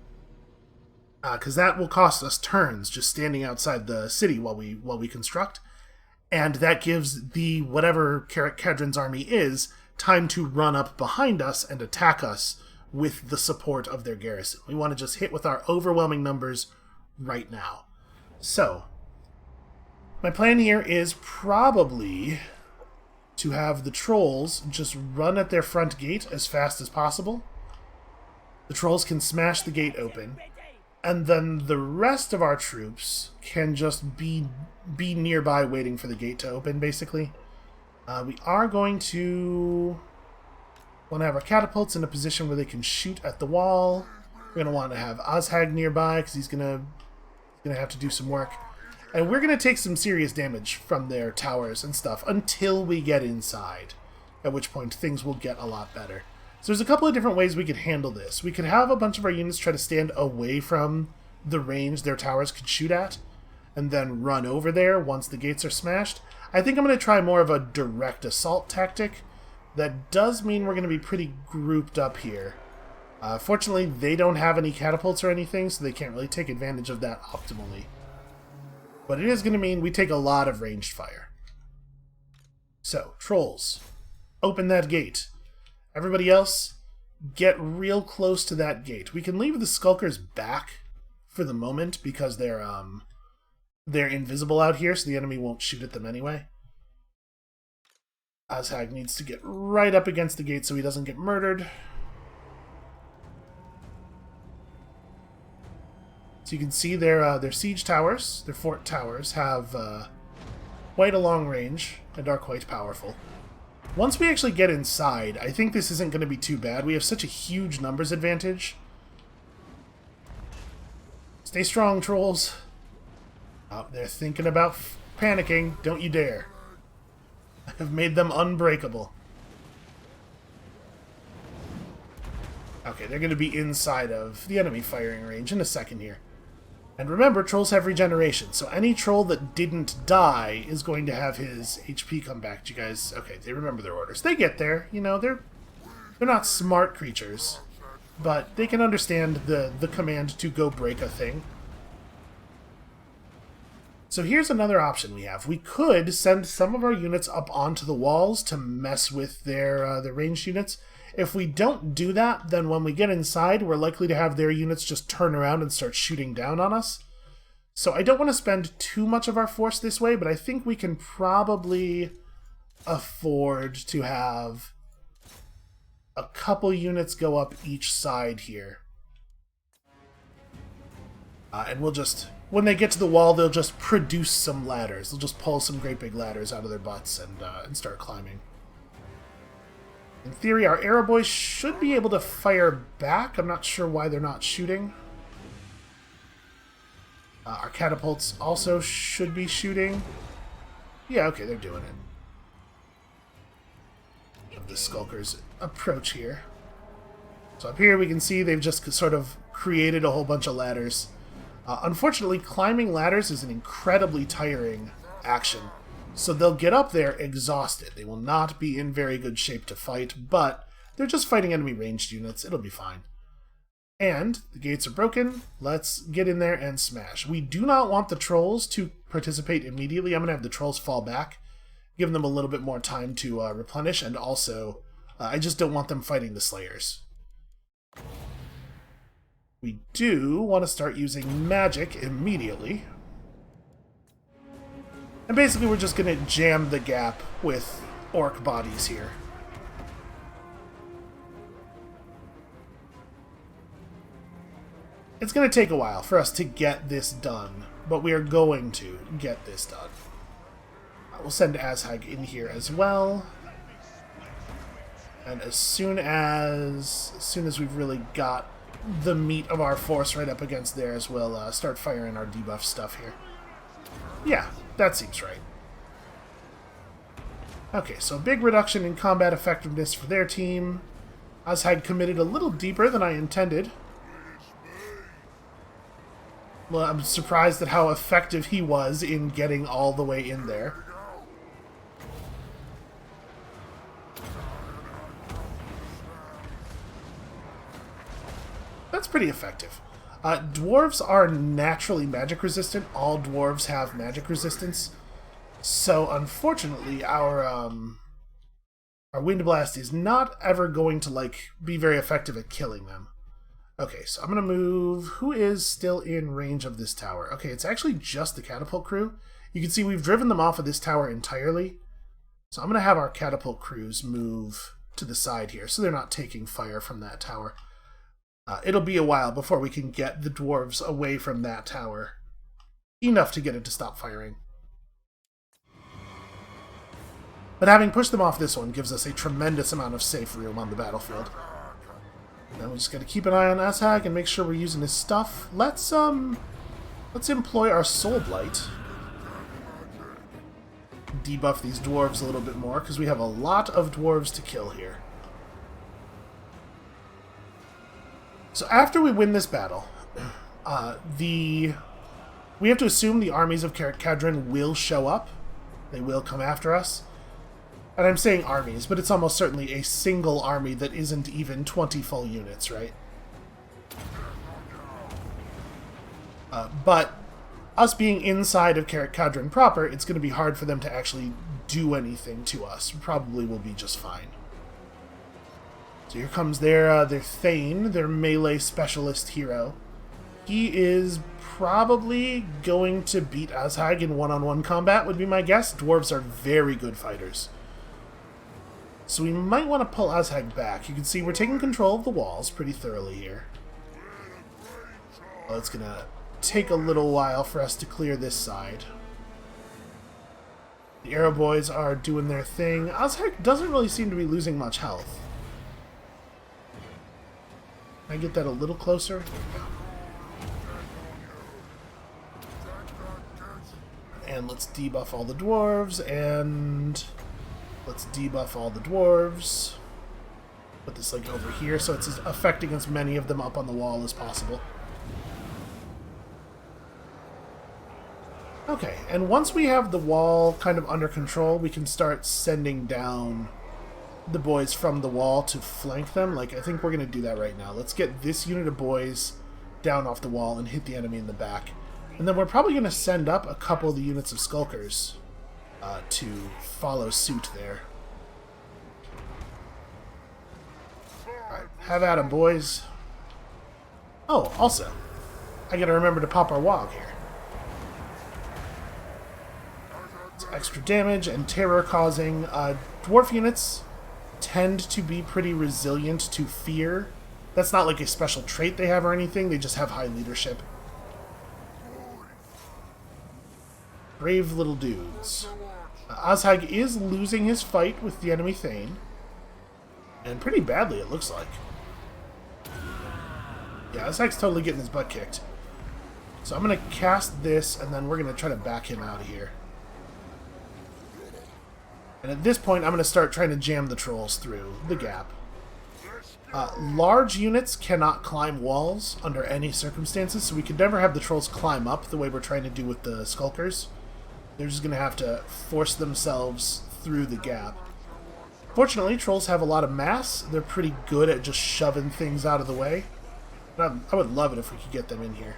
because that will cost us turns just standing outside the city while we construct, and that gives the whatever Carrot Cadron's army is time to run up behind us and attack us with the support of their garrison. We want to just hit with our overwhelming numbers right now. So my plan here is probably to have the trolls just run at their front gate as fast as possible. The trolls can smash the gate open, and then the rest of our troops can just be nearby waiting for the gate to open, basically. We are going to want to have our catapults in a position where they can shoot at the wall. We're going to want to have Ozhag nearby, because he's going to have to do some work. And we're going to take some serious damage from their towers and stuff until we get inside, at which point things will get a lot better. So there's a couple of different ways we could handle this. We could have a bunch of our units try to stand away from the range their towers could shoot at, and then run over there once the gates are smashed. I think I'm going to try more of a direct assault tactic. That does mean we're going to be pretty grouped up here. Fortunately, they don't have any catapults or anything, so they can't really take advantage of that optimally. But it is going to mean we take a lot of ranged fire. So, trolls, open that gate. Everybody else, get real close to that gate. We can leave the skulkers back for the moment because they're invisible out here, so the enemy won't shoot at them anyway. Ozhag needs to get right up against the gate so he doesn't get murdered. So you can see their siege towers, their fort towers, have quite a long range and are quite powerful. Once we actually get inside, I think this isn't going to be too bad. We have such a huge numbers advantage. Stay strong, trolls. Oh, they're thinking about panicking. Don't you dare. I have made them unbreakable. Okay, they're going to be inside of the enemy firing range in a second here. And remember, trolls have regeneration, so any troll that didn't die is going to have his HP come back. Do you guys... Okay, they remember their orders. They get there. You know, they're not smart creatures. but they can understand the command to go break a thing. So here's another option we have. We could send some of our units up onto the walls to mess with their ranged units. If we don't do that, then when we get inside, we're likely to have their units just turn around and start shooting down on us. So I don't want to spend too much of our force this way, but I think we can probably afford to have a couple units go up each side here. And we'll just... when they get to the wall, they'll just produce some ladders. They'll just pull some great big ladders out of their butts and start climbing. In theory, our arrow boys should be able to fire back. I'm not sure why they're not shooting. Our catapults also should be shooting. Yeah, okay, they're doing it. The skulkers approach here. So up here we can see they've just sort of created a whole bunch of ladders. Unfortunately, climbing ladders is an incredibly tiring action. So they'll get up there exhausted. They will not be in very good shape to fight, but they're just fighting enemy ranged units. It'll be fine. And the gates are broken. Let's get in there and smash. We do not want the trolls to participate immediately. I'm going to have the trolls fall back, give them a little bit more time to replenish, and also I just don't want them fighting the slayers. We do want to start using magic immediately. And basically we're just going to jam the gap with orc bodies here. It's going to take a while for us to get this done, but we are going to get this done. We'll send Azhag in here as well. And as soon as we've really got the meat of our force right up against theirs, we'll start firing our debuff stuff here. Yeah, that seems right. Okay, so big reduction in combat effectiveness for their team. Azhag committed a little deeper than I intended. Well, I'm surprised at how effective he was in getting all the way in there. That's pretty effective. Dwarves are naturally magic resistant. All dwarves have magic resistance. So, unfortunately, our Wind Blast is not ever going to, be very effective at killing them. Okay, so I'm going to move... Who is still in range of this tower? Okay, it's actually just the catapult crew. You can see we've driven them off of this tower entirely. So I'm going to have our catapult crews move to the side here, so they're not taking fire from that tower. It'll be a while before we can get the dwarves away from that tower. Enough to get it to stop firing. But having pushed them off this one gives us a tremendous amount of safe room on the battlefield. Now we just gotta keep an eye on Azhag and make sure we're using his stuff. Let's employ our Soul Blight. Debuff these dwarves a little bit more, because we have a lot of dwarves to kill here. So after we win this battle, we have to assume the armies of Carrick-Cadron will show up. They will come after us. And I'm saying armies, but it's almost certainly a single army that isn't even 20 full units, right? But us being inside of Carrick-Cadron proper, it's going to be hard for them to actually do anything to us. We probably will be just fine. So here comes their Thane, their melee specialist hero. He is probably going to beat Azhag in one-on-one combat, would be my guess. Dwarves are very good fighters. So we might want to pull Azhag back. You can see we're taking control of the walls pretty thoroughly here. Well, it's going to take a little while for us to clear this side. The arrow boys are doing their thing. Azhag doesn't really seem to be losing much health. Can I get that a little closer? And let's debuff all the dwarves, and let's debuff all the dwarves. Put this over here so it's affecting as many of them up on the wall as possible. Okay, and once we have the wall kind of under control, we can start sending down the boys from the wall to flank them. Like, I think we're going to do that right now. Let's get this unit of boys down off the wall and hit the enemy in the back. And then we're probably going to send up a couple of the units of skulkers to follow suit there. Alright, have at 'em, boys. Oh, also, I gotta remember to pop our wog here. It's extra damage and terror causing. Dwarf units tend to be pretty resilient to fear. That's not like a special trait they have or anything, they just have high leadership. Brave little dudes. Azhag is losing his fight with the enemy Thane. And pretty badly, it looks like. Yeah, Azhag's totally getting his butt kicked. So I'm going to cast this, and then we're going to try to back him out of here. And at this point, I'm going to start trying to jam the trolls through the gap. Large units cannot climb walls under any circumstances, so we could never have the trolls climb up the way we're trying to do with the skulkers. They're just going to have to force themselves through the gap. Fortunately, trolls have a lot of mass. They're pretty good at just shoving things out of the way. I would love it if we could get them in here.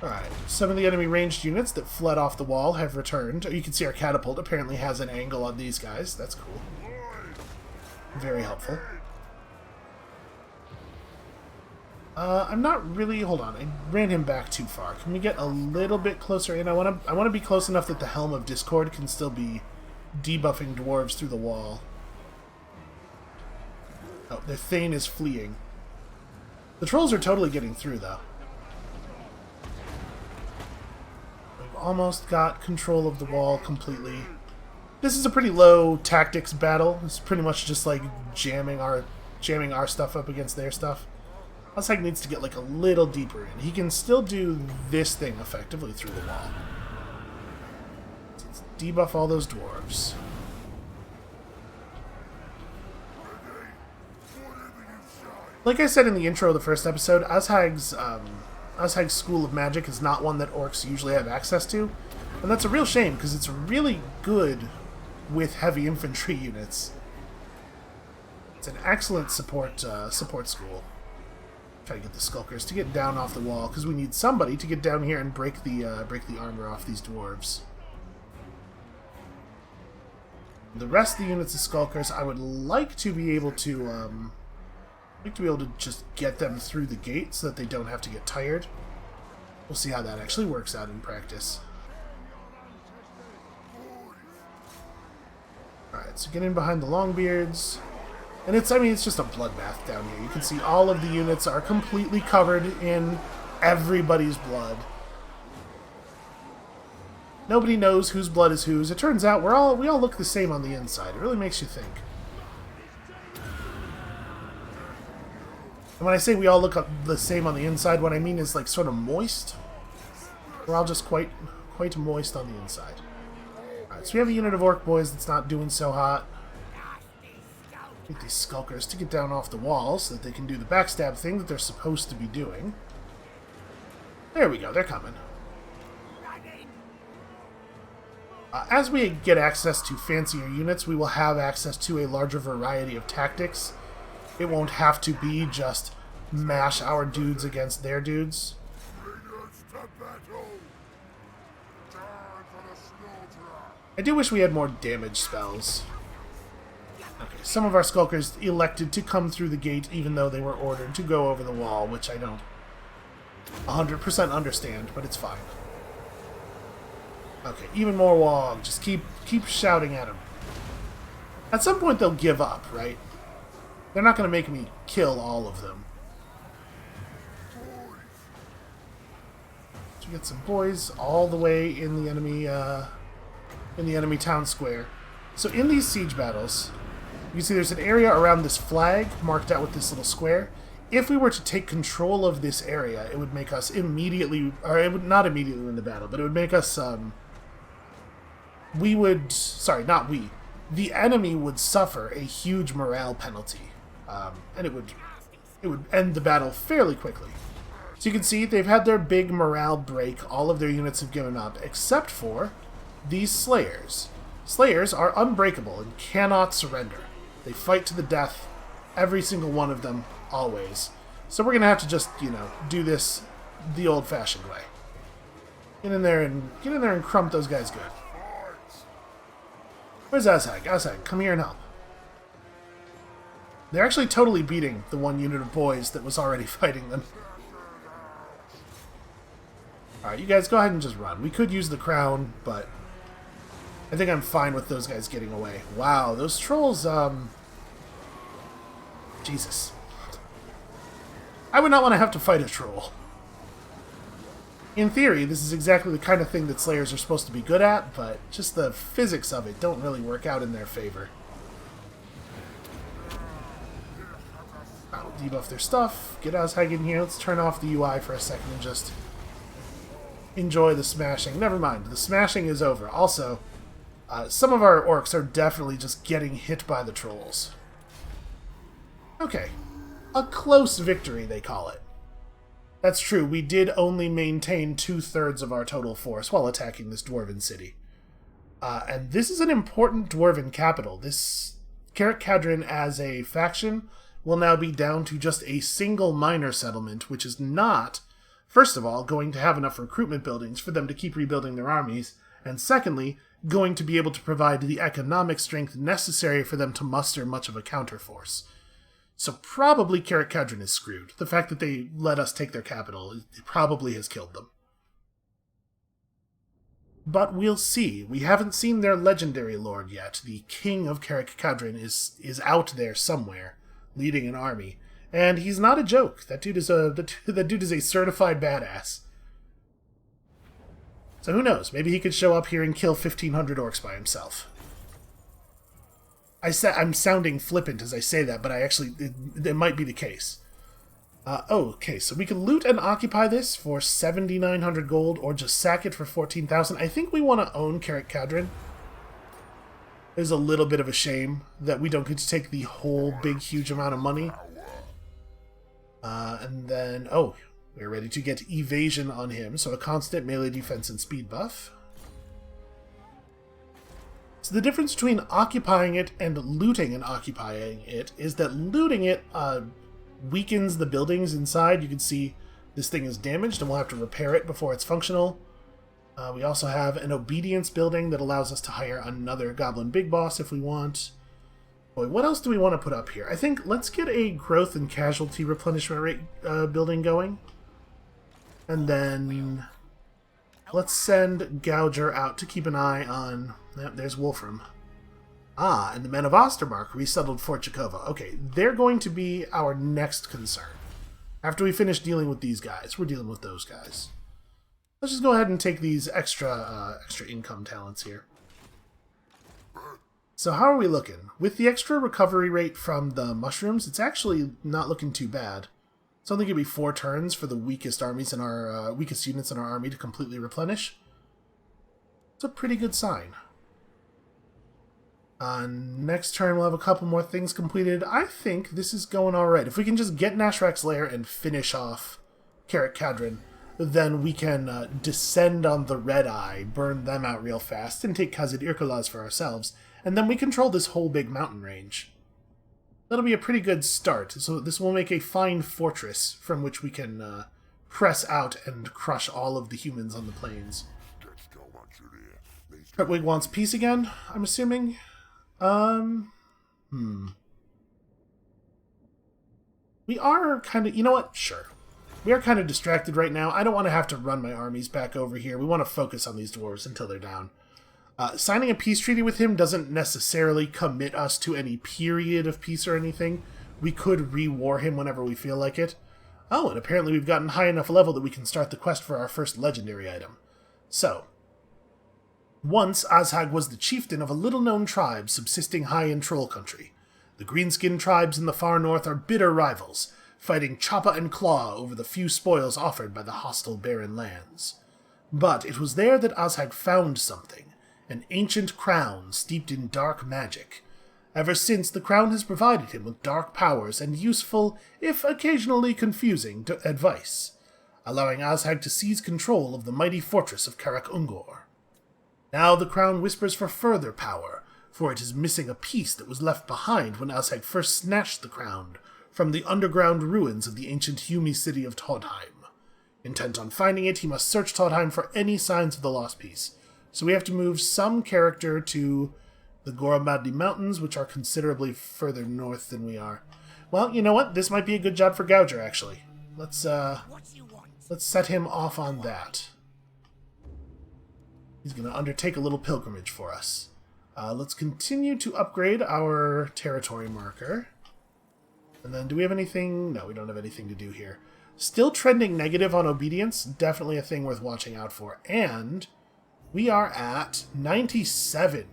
Alright, some of the enemy ranged units that fled off the wall have returned. You can see our catapult apparently has an angle on these guys. That's cool. Very helpful. I'm not really... Hold on, I ran him back too far. Can we get a little bit closer in? I want to be close enough that the Helm of Discord can still be debuffing dwarves through the wall. Oh, their Thane is fleeing. The trolls are totally getting through, though. We've almost got control of the wall completely. This is a pretty low tactics battle. It's pretty much just like jamming our stuff up against their stuff. Azhag needs to get like a little deeper in. He can still do this thing effectively through the wall. Let's debuff all those dwarves. Like I said in the intro of the first episode, Azhag's School of Magic is not one that orcs usually have access to. And that's a real shame, because it's really good with heavy infantry units. It's an excellent support school. Try to get the skulkers to get down off the wall, because we need somebody to get down here and break the armor off these dwarves. The rest of the units of skulkers, I would like to be able to just get them through the gate so that they don't have to get tired. We'll see how that actually works out in practice. Alright, so get in behind the Longbeards. And it's just a bloodbath down here. You can see all of the units are completely covered in everybody's blood. Nobody knows whose blood is whose. It turns out we all look the same on the inside. It really makes you think. And when I say we all look the same on the inside, what I mean is like sort of moist. We're all just quite moist on the inside. Alright, so we have a unit of orc boys that's not doing so hot. Get these skulkers to get down off the wall so that they can do the backstab thing that they're supposed to be doing. There we go, they're coming. As we get access to fancier units, we will have access to a larger variety of tactics. It won't have to be just mash our dudes against their dudes. I do wish we had more damage spells. Okay, some of our skulkers elected to come through the gate even though they were ordered to go over the wall, which I don't 100% understand, but it's fine. Okay, even more wog. Just keep shouting at them. At some point they'll give up, right? They're not going to make me kill all of them. So we get some boys all the way in the enemy town square. So in these siege battles, you can see there's an area around this flag marked out with this little square. If we were to take control of this area, it would make us immediately, or it would not immediately win the battle, but it would make us, the enemy would suffer a huge morale penalty. And it would end the battle fairly quickly. So you can see they've had their big morale break. All of their units have given up, except for these Slayers. Slayers are unbreakable and cannot surrender. They fight to the death, every single one of them, always. So we're going to have to just, do this the old-fashioned way. Get in there and crump those guys good. Where's Azhag? Azhag, come here and help. They're actually totally beating the one unit of boys that was already fighting them. Alright, you guys go ahead and just run. We could use the crown, but I think I'm fine with those guys getting away. Wow, those trolls, Jesus. I would not want to have to fight a troll. In theory, this is exactly the kind of thing that Slayers are supposed to be good at, but just the physics of it don't really work out in their favor. I'll debuff their stuff, get Azhag in here, let's turn off the UI for a second and just enjoy the smashing. Never mind, the smashing is over. Also, some of our orcs are definitely just getting hit by the trolls. Okay. A close victory, they call it. That's true, we did only maintain 2/3 of our total force while attacking this dwarven city. And this is an important dwarven capital. This Carrick Cadron as a faction will now be down to just a single minor settlement, which is not, first of all, going to have enough recruitment buildings for them to keep rebuilding their armies, and secondly, going to be able to provide the economic strength necessary for them to muster much of a counterforce. So probably Carrick Cadron is screwed. The fact that they let us take their capital probably has killed them. But we'll see. We haven't seen their legendary lord yet. The king of Carrick Cadron is out there somewhere, leading an army. And he's not a joke. That dude is a certified badass. So who knows? Maybe he could show up here and kill 1,500 orcs by himself. I'm sounding flippant as I say that, but it might be the case. Okay, so we can loot and occupy this for 7,900 gold, or just sack it for 14,000. I think we want to own Carrick Cadron. It's a little bit of a shame that we don't get to take the whole big, huge amount of money. And then, we're ready to get evasion on him, so a constant melee defense and speed buff. So the difference between occupying it and looting and occupying it is that looting it weakens the buildings inside. You can see this thing is damaged and we'll have to repair it before it's functional. We also have an obedience building that allows us to hire another goblin big boss if we want. Boy, what else do we want to put up here? I think let's get a growth and casualty replenishment rate building going. And then let's send Gouger out to keep an eye on... Yep, there's Wolfram. And the men of Ostermark resettled Fort Jakova. Okay, they're going to be our next concern. After we finish dealing with these guys, we're dealing with those guys. Let's just go ahead and take these extra income talents here. So how are we looking? With the extra recovery rate from the mushrooms, it's actually not looking too bad. It's only going to be 4 turns for the weakest armies in our weakest units in our army to completely replenish. It's a pretty good sign. Next turn we'll have a couple more things completed. I think this is going alright. If we can just get Nashrak's Lair and finish off Carrick Cadron, then we can descend on the Red Eye, burn them out real fast, and take Khazad Irkulaz for ourselves, and then we control this whole big mountain range. That'll be a pretty good start, so this will make a fine fortress from which we can press out and crush all of the humans on the plains. Krutwig wants peace again, I'm assuming? We are kind of... You know what? Sure. We are kind of distracted right now. I don't want to have to run my armies back over here. We want to focus on these dwarves until they're down. Signing a peace treaty with him doesn't necessarily commit us to any period of peace or anything. We could re-war him whenever we feel like it. Oh, and apparently we've gotten high enough level that we can start the quest for our first legendary item. So... Once, Azhag was the chieftain of a little-known tribe subsisting high in Troll Country. The Greenskin tribes in the far north are bitter rivals, fighting choppa and claw over the few spoils offered by the hostile barren lands. But it was there that Azhag found something, an ancient crown steeped in dark magic. Ever since, the crown has provided him with dark powers and useful, if occasionally confusing, advice, allowing Azhag to seize control of the mighty fortress of Karak Ungor. Now the crown whispers for further power, for it is missing a piece that was left behind when Alsag first snatched the crown from the underground ruins of the ancient Humi city of Todheim. Intent on finding it, he must search Todheim for any signs of the lost piece. So we have to move some character to the Goramadni Mountains, which are considerably further north than we are. Well, you know what? This might be a good job for Gouger, actually. Let's set him off on that. He's going to undertake a little pilgrimage for us. Let's continue to upgrade our territory marker. And then, do we have anything? No, we don't have anything to do here. Still trending negative on obedience. Definitely a thing worth watching out for. And we are at 97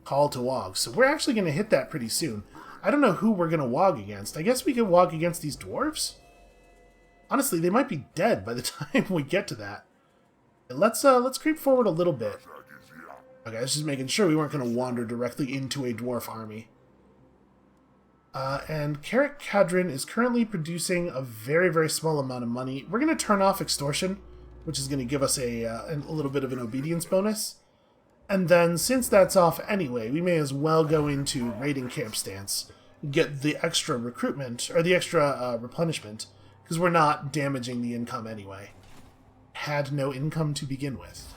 call to wog. So we're actually going to hit that pretty soon. I don't know who we're going to wog against. I guess we could wog against these dwarves? Honestly, they might be dead by the time we get to that. Let's creep forward a little bit. Okay, I was just making sure we weren't going to wander directly into a dwarf army. And Carrick Cadron is currently producing a very, very small amount of money. We're going to turn off extortion, which is going to give us a little bit of an obedience bonus. And then, since that's off anyway, we may as well go into raiding camp stance, get the extra recruitment, or the extra replenishment, because we're not damaging the income anyway. Had no income to begin with.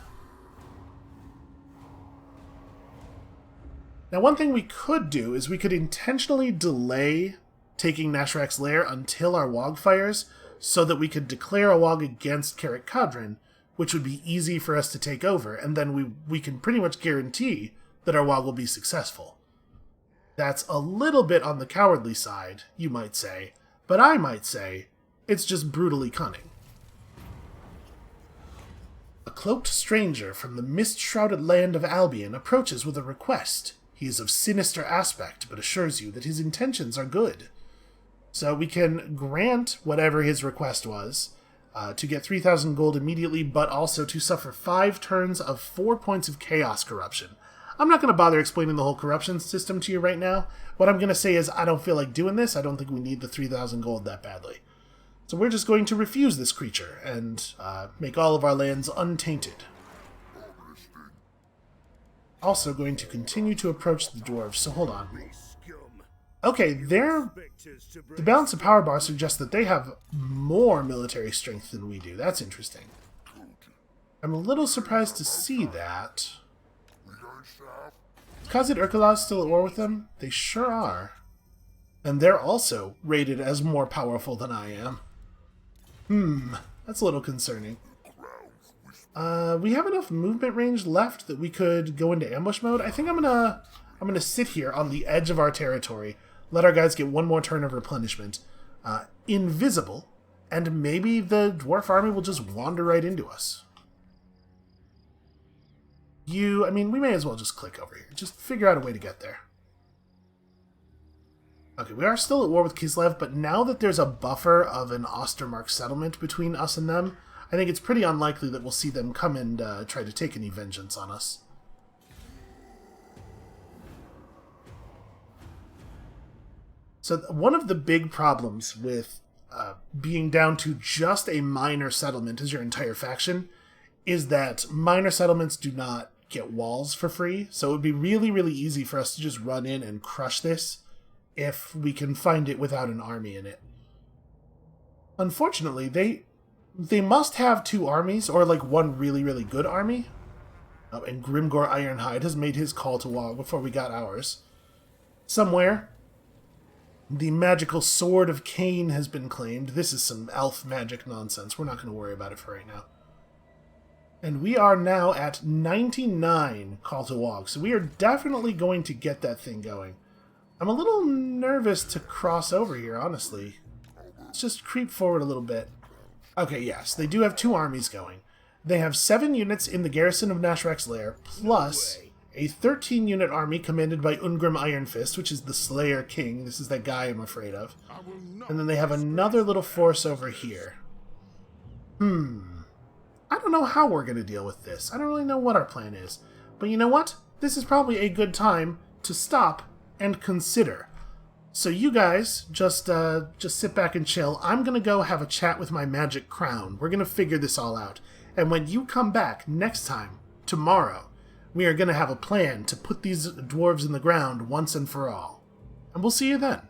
Now, one thing we could do is we could intentionally delay taking Nashrak's lair until our wog fires, so that we could declare a wog against Carrick Cadron, which would be easy for us to take over, and then we can pretty much guarantee that our wog will be successful. That's a little bit on the cowardly side, you might say, but I might say it's just brutally cunning. A cloaked stranger from the mist-shrouded land of Albion approaches with a request. He is of sinister aspect, but assures you that his intentions are good. So we can grant whatever his request was, to get 3,000 gold immediately, but also to suffer 5 turns of 4 points of chaos corruption. I'm not going to bother explaining the whole corruption system to you right now. What I'm going to say is I don't feel like doing this. I don't think we need the 3,000 gold that badly. So we're just going to refuse this creature and make all of our lands untainted. Also going to continue to approach the dwarves, so hold on. Okay, the balance of power bar suggests that they have more military strength than we do. That's interesting. I'm a little surprised to see that. Is Khazid Urkala still at war with them? They sure are. And they're also rated as more powerful than I am. That's a little concerning. We have enough movement range left that we could go into ambush mode. I think I'm gonna sit here on the edge of our territory, let our guys get one more turn of replenishment, invisible, and maybe the dwarf army will just wander right into us. I mean, we may as well just click over here. Just figure out a way to get there. Okay, we are still at war with Kislev, but now that there's a buffer of an Ostermark settlement between us and them, I think it's pretty unlikely that we'll see them come and try to take any vengeance on us. So one of the big problems with being down to just a minor settlement as your entire faction is that minor settlements do not get walls for free. So it would be really, really easy for us to just run in and crush this if we can find it without an army in it. Unfortunately, they must have 2 armies, or like one really, really good army. Oh, and Grimgor Ironhide has made his call to war before we got ours. Somewhere, the magical Sword of Cain has been claimed. This is some elf magic nonsense. We're not going to worry about it for right now. And we are now at 99 call to wog, so we are definitely going to get that thing going. I'm a little nervous to cross over here, honestly. Let's just creep forward a little bit. Okay, yes, they do have 2 armies going. They have 7 units in the garrison of Nashrak's lair, plus a 13-unit army commanded by Ungrim Ironfist, which is the Slayer King. This is that guy I'm afraid of. And then they have another little force over here. I don't know how we're going to deal with this. I don't really know what our plan is. But you know what? This is probably a good time to stop and consider. So you guys, just sit back and chill. I'm going to go have a chat with my magic crown. We're going to figure this all out. And when you come back next time, tomorrow, we are going to have a plan to put these dwarves in the ground once and for all. And we'll see you then.